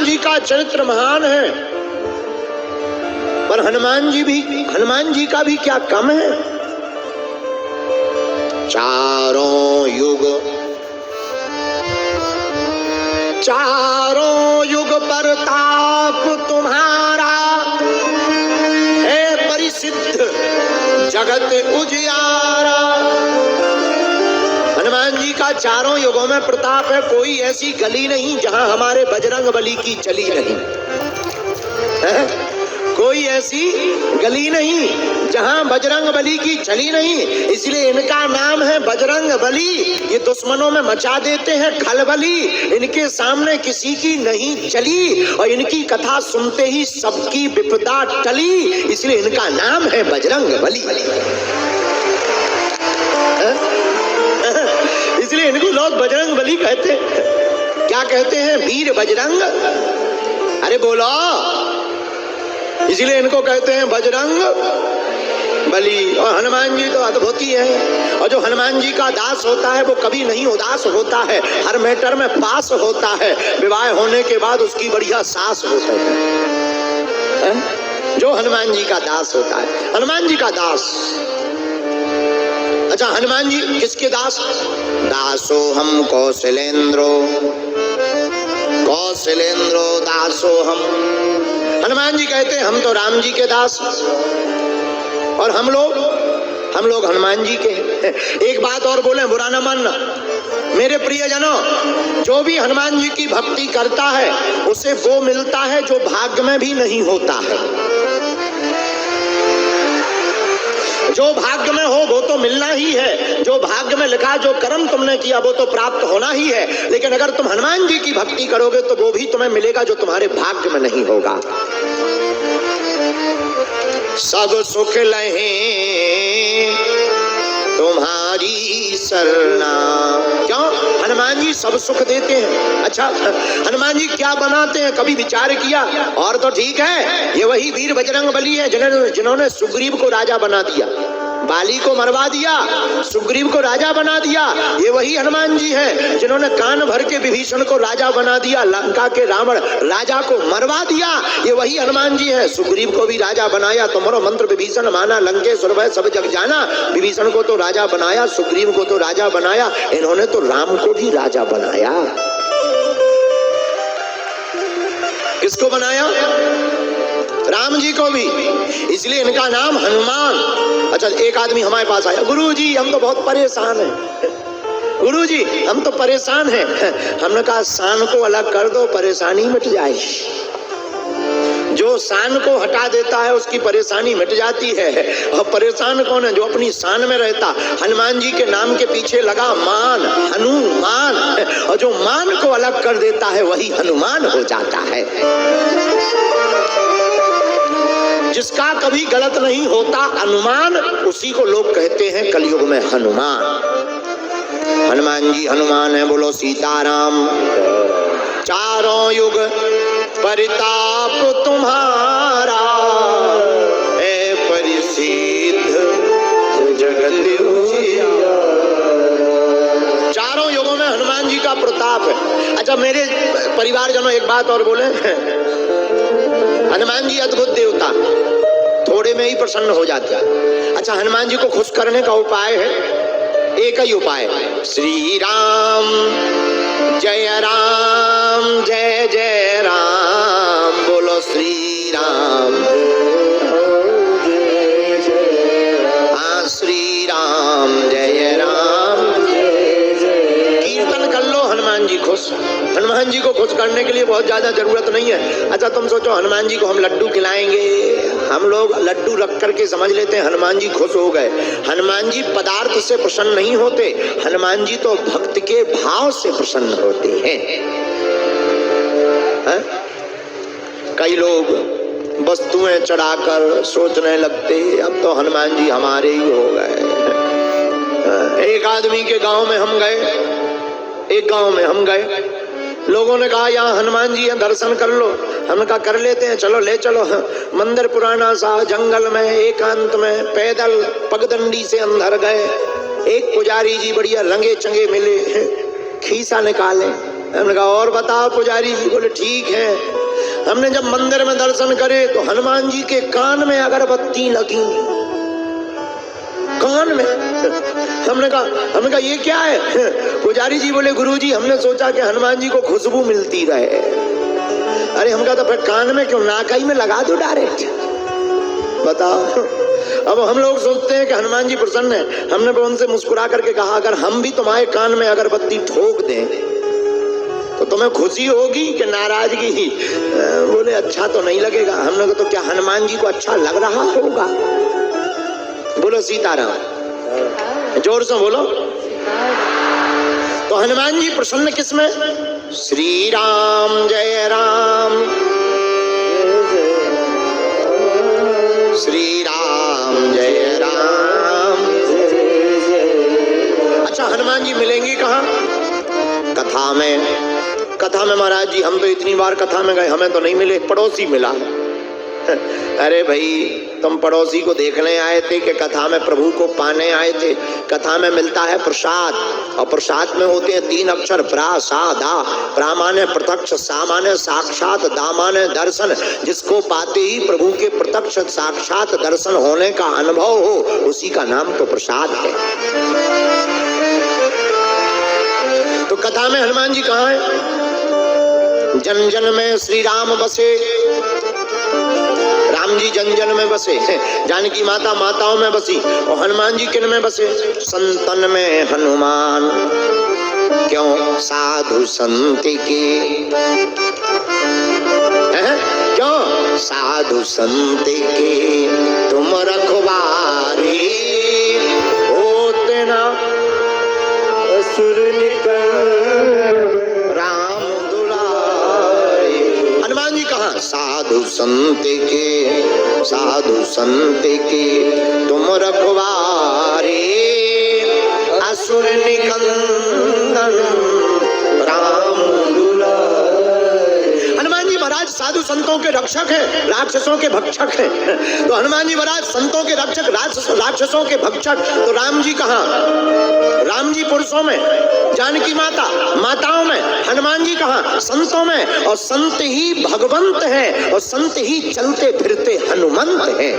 राम जी का चरित्र महान है, पर हनुमान जी का भी क्या कम है। चारों युग प्रताप तुम्हारा है परिसिद्ध जगत उजियारा। हनुमान जी का चारों युगों में प्रताप है, कोई ऐसी गली नहीं जहां हमारे बजरंग बली की चली नहीं है? कोई ऐसी गली नहीं जहां बजरंग बली की चली नहीं, इसलिए इनका नाम है बजरंग बली। ये दुश्मनों में मचा देते हैं खलबली, इनके सामने किसी की नहीं चली और इनकी कथा सुनते ही सबकी विपदा टली, इसलिए इनका नाम है बजरंग बली। इसलिए इनको लोग बजरंग बली कहते हैं। क्या कहते हैं? वीर बजरंग। अरे बोलो, इसलिए इनको कहते हैं बजरंग बली। और हनुमान जी तो अद्भुत ही है, और जो हनुमान जी का दास होता है वो कभी नहीं उदास होता है, हर मैटर में पास होता है। विवाह होने के बाद उसकी बढ़िया सास होता है जो हनुमान जी का दास होता है। हनुमान जी का दास। अच्छा, हनुमान जी किसके दास? दासो हम कौशलेंद्रो दासो हम। हनुमान जी कहते हैं हम तो राम जी के दास और हम लोग हनुमान जी के। एक बात और बोले, बुरा ना मानना मेरे प्रियजनों, जो भी हनुमान जी की भक्ति करता है उसे वो मिलता है जो भाग्य में भी नहीं होता है। जो भाग्य में हो वो तो मिलना ही है, जो भाग्य में लिखा, जो कर्म तुमने किया वो तो प्राप्त होना ही है। लेकिन अगर तुम हनुमान जी की भक्ति करोगे तो वो भी तुम्हें मिलेगा जो तुम्हारे भाग्य में नहीं होगा। सब सुख लहे तुम्हारी सरना। क्यों? हनुमान जी सब सुख देते हैं। अच्छा, हनुमान जी क्या बनाते हैं, कभी विचार किया? और तो ठीक है, ये वही वीर बजरंग बली है जिन्होंने सुग्रीव को राजा बना दिया, बाली को मरवा दिया, सुग्रीव को राजा बना दिया। ये वही हनुमान जी हैं जिन्होंने कान भर के विभीषण को राजा बना दिया, लंका के रावण राजा को मरवा दिया। ये वही हनुमान जी हैं, सुग्रीव को भी राजा बनाया, तुम्हारो मंत्र विभीषण माना, लंकेश्वर भय सब जग जाना। विभीषण को तो राजा बनाया, सुग्रीव को तो राजा बनाया, इन्होंने तो राम को भी राजा बनाया। किसको बनाया? राम जी को भी, इसलिए इनका नाम हनुमान। अच्छा, एक आदमी हमारे पास आया, गुरुजी हम तो बहुत परेशान हैं, गुरुजी हम तो परेशान हैं। हमने कहा शान को अलग कर दो, परेशानी मिट जाएगी। जो शान को हटा देता है उसकी परेशानी मिट जाती है। और परेशान कौन है? जो अपनी शान में रहता। हनुमान जी के नाम के पीछे लगा मान, हनुमान, और जो मान को अलग कर देता है वही हनुमान हो जाता है। जिसका कभी गलत नहीं होता अनुमान, उसी को लोग कहते हैं कलयुग में हनुमान। हनुमान जी हनुमान है, बोलो सीताराम। चारों युग परिताप तुम्हारा है परिसिद्ध जगत उजियारा। चारों युगों में हनुमान जी का प्रताप है। अच्छा, मेरे परिवारजनों एक बात और बोले, हनुमान जी अद्भुत देवता, थोड़े में ही प्रसन्न हो जाते हैं। अच्छा, हनुमान जी को खुश करने का उपाय है, एक ही उपाय, श्री राम जय जय राम, बोलो श्री राम। हाँ, श्री राम जय राम। कीर्तन कर लो, हनुमान जी खुश। हनुमान जी को खुश करने के लिए बहुत ज्यादा जरूरत नहीं है। अच्छा, तुम सोचो हनुमान जी को हम लड्डू खिलाएंगे, हम लोग लड्डू रख करके समझ लेते हैं हनुमान जी खुश हो गए। हनुमान जी पदार्थ से प्रसन्न नहीं होते, हनुमान जी तो भक्त के भाव से प्रसन्न होते हैं। कई लोग वस्तुएं चढ़ाकर सोचने लगते अब तो हनुमान जी हमारे ही हो गए। एक आदमी के गांव में हम गए, लोगों ने कहा यहाँ हनुमान जी हैं, दर्शन कर लो। हमने कहा कर लेते हैं, चलो ले चलो। मंदिर पुराना सा, जंगल में, एकांत में, पैदल पगडंडी से अंदर गए। एक पुजारी जी बढ़िया रंगे चंगे मिले, खीसा निकाले, हमने कहा और बताओ पुजारी जी। बोले ठीक है। हमने जब मंदिर में दर्शन करे तो हनुमान जी के कान में अगरबत्ती लगी, कान में। हमने कहा ये क्या है? पुजारी जी बोले गुरुजी हमने सोचा कि हनुमान जी को खुशबू मिलती रहे। अरे हम कहा तो फिर कान में क्यों, नाकाई में लगा दो डायरेक्ट। बताओ। अब हम लोग सोचते हैं कि हनुमान जी प्रसन्न है। हमने उनसे मुस्कुरा करके कहा अगर हम भी तुम्हारे कान में अगरबत्ती ठोक दें तो तुम्हें खुशी होगी कि नाराजगी? बोले अच्छा तो नहीं लगेगा। हमने कहा तो क्या हनुमान जी को अच्छा लग रहा होगा? बोलो सीताराम, जोर से बोलो। तो हनुमान जी प्रसन्न किसमें? श्री राम जय राम, श्री राम जय राम। अच्छा हनुमान जी मिलेंगे कहाँ? कथा में। कथा में महाराज जी हम तो इतनी बार कथा में गए, हमें तो नहीं मिले, पड़ोसी मिला। अरे भाई तुम पड़ोसी को देखने आए थे कि कथा में प्रभु को पाने आए थे? कथा में मिलता है प्रसाद, और प्रसाद में होते हैं 3 अक्षर प्रासादा। प्रा माने प्रत्यक्ष, सा माने साक्षात, दा माने दर्शन। जिसको पाते ही प्रभु के प्रत्यक्ष साक्षात दर्शन होने का अनुभव हो उसी का नाम तो प्रसाद है। तो कथा में हनुमान जी कहाँ है? जन जन में श्री राम बसे। राम जी जन जन में बसे, जानकी माता माताओं में बसी, और हनुमान जी किन में बसे? संतन में हनुमान। क्यों? साधु संत के। क्यों? साधु संत के तुम रखवारे होते ना असुर राम दुलारे। हनुमान जी कहाँ? साधु संत के, साधु संत के तुम रखवारे असुर निकंदन राम दुलारे। हनुमान जी महाराज साधु संतों के रक्षक हैं, राक्षसों के भक्षक हैं। तो हनुमान जी महाराज संतों के रक्षक, राक्षसों के भक्षक। तो राम जी कहाँ? राम जी पुरुषों में, जानकी माता माताओं में, हनुमान जी कहाँ? संतों में। और संत ही भगवंत हैं, और संत ही चलते फिरते हनुमंत हैं।